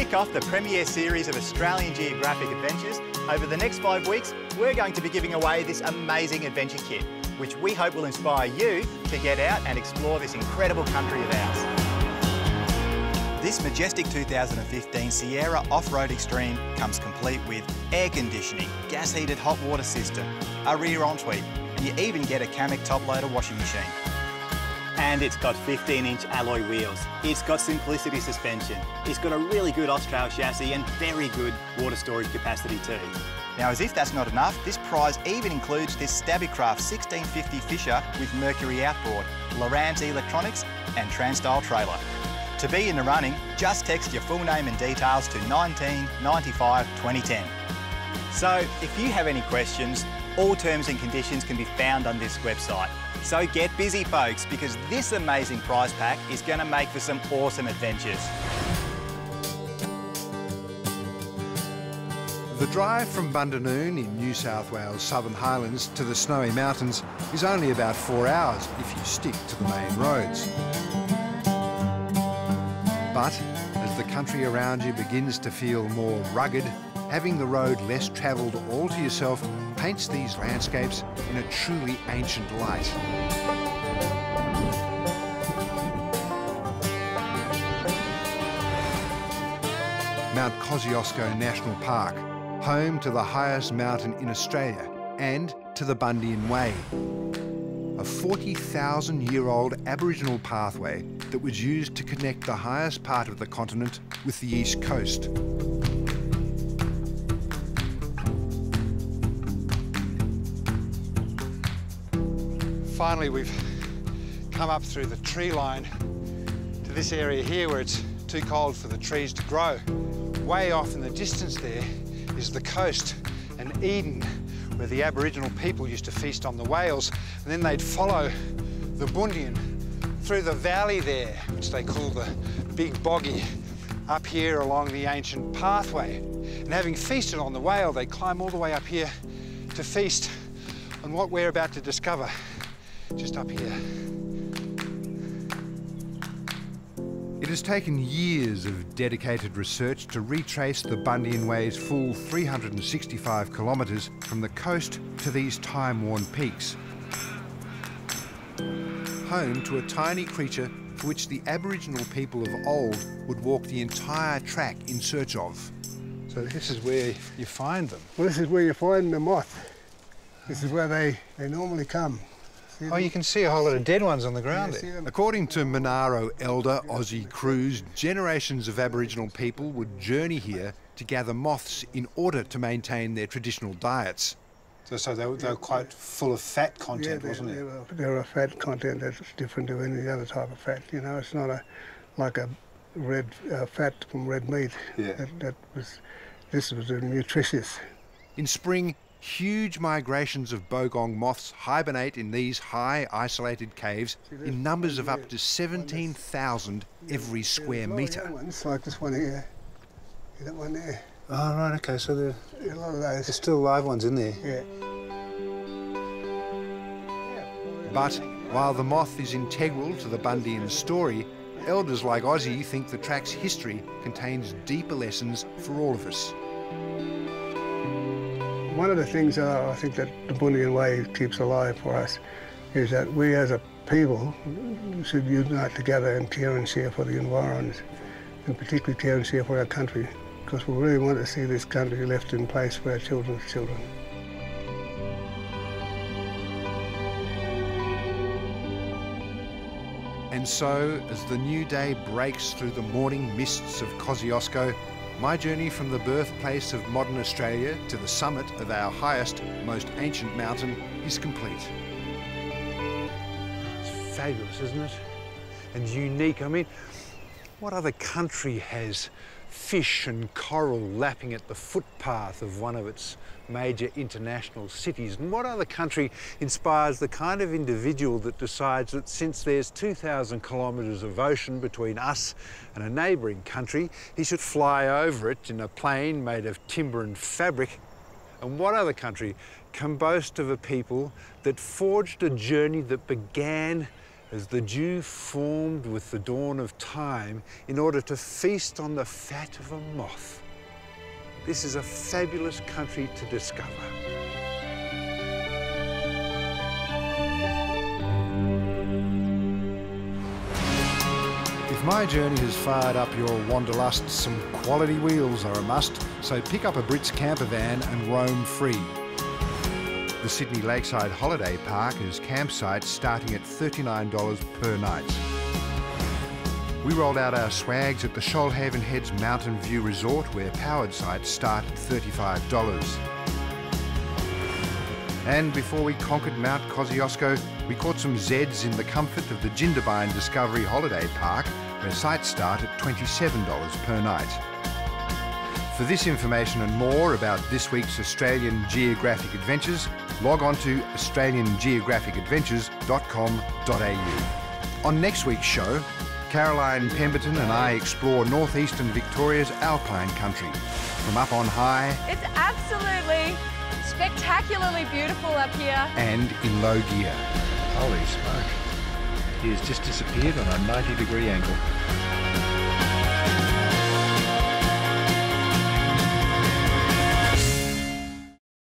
kick off the premiere series of Australian Geographic adventures, over the next 5 weeks, we're going to be giving away this amazing adventure kit, which we hope will inspire you to get out and explore this incredible country of ours. This Majestic 2015 Sierra Off-Road Extreme comes complete with air conditioning, gas-heated hot water system, a rear ensuite, and you even get a Kamiq top-loader washing machine. And it's got 15-inch alloy wheels. It's got simplicity suspension. It's got a really good Austrail chassis and very good water storage capacity too. Now, as if that's not enough, this prize even includes this Stabicraft 1650 Fisher with Mercury outboard, Lowrance electronics and Transtyle trailer. To be in the running, just text your full name and details to 1995 2010. So, if you have any questions, all terms and conditions can be found on this website. So get busy, folks, because this amazing prize pack is going to make for some awesome adventures. The drive from Bundian in New South Wales' Southern Highlands to the Snowy Mountains is only about 4 hours if you stick to the main roads. But as the country around you begins to feel more rugged, having the road less travelled all to yourself paints these landscapes in a truly ancient light. Mount Kosciuszko National Park, home to the highest mountain in Australia and to the Bundian Way, a 40,000-year-old Aboriginal pathway that was used to connect the highest part of the continent with the east coast. Finally, we've come up through the tree line to this area here where it's too cold for the trees to grow. Way off in the distance there is the coast and Eden, where the Aboriginal people used to feast on the whales, and then they'd follow the Bundian through the valley there, which they call the Big Boggy, up here along the ancient pathway. And having feasted on the whale, they'd climb all the way up here to feast on what we're about to discover just up here. It has taken years of dedicated research to retrace the Bundian Way's full 365 kilometres from the coast to these time-worn peaks. Home to a tiny creature for which the Aboriginal people of old would walk the entire track in search of. So this is where you find them? Well, this is where you find the moth. This is where they normally come. Oh, you can see a whole lot of dead ones on the ground there. According to Monaro elder Aussie Cruz, generations of Aboriginal people would journey here to gather moths in order to maintain their traditional diets. So they were quite full of fat content, wasn't it? They're a fat content that's different to any other type of fat. You know, it's not like a red fat from red meat. Yeah. This was nutritious. In spring, huge migrations of bogong moths hibernate in these high, isolated caves in numbers of up to 17,000 every square metre. Ones like this one here. That one there. Oh, right, OK, so there a lot of those. There's still live ones in there. Yeah. But while the moth is integral to the Bundian story, elders like Aussie think the track's history contains deeper lessons for all of us. One of the things I think that the Bundian Way keeps alive for us is that we as a people should unite together and care and share for the environment, and particularly care and share for our country, because we really want to see this country left in place for our children's children. And so, as the new day breaks through the morning mists of Kosciuszko, my journey from the birthplace of modern Australia to the summit of our highest, most ancient mountain is complete. It's fabulous, isn't it? And unique. I mean, what other country has fish and coral lapping at the footpath of one of its major international cities? And what other country inspires the kind of individual that decides that since there's 2,000 kilometres of ocean between us and a neighbouring country, he should fly over it in a plane made of timber and fabric? And what other country can boast of a people that forged a journey that began as the dew formed with the dawn of time in order to feast on the fat of a moth. This is a fabulous country to discover. If my journey has fired up your wanderlust, some quality wheels are a must, so pick up a Brits camper van and roam free. The Sydney Lakeside Holiday Park has campsites starting at $39 per night. We rolled out our swags at the Shoalhaven Heads Mountain View Resort, where powered sites start at $35. And before we conquered Mount Kosciuszko, we caught some Zeds in the comfort of the Jindabyne Discovery Holiday Park, where sites start at $27 per night. For this information and more about this week's Australian Geographic Adventures, log on to australiangeographic.com.au. On next week's show, Caroline Pemberton and I explore northeastern Victoria's alpine country. From up on high... It's absolutely spectacularly beautiful up here. ...and in low gear. Holy smoke. He has just disappeared on a 90-degree angle.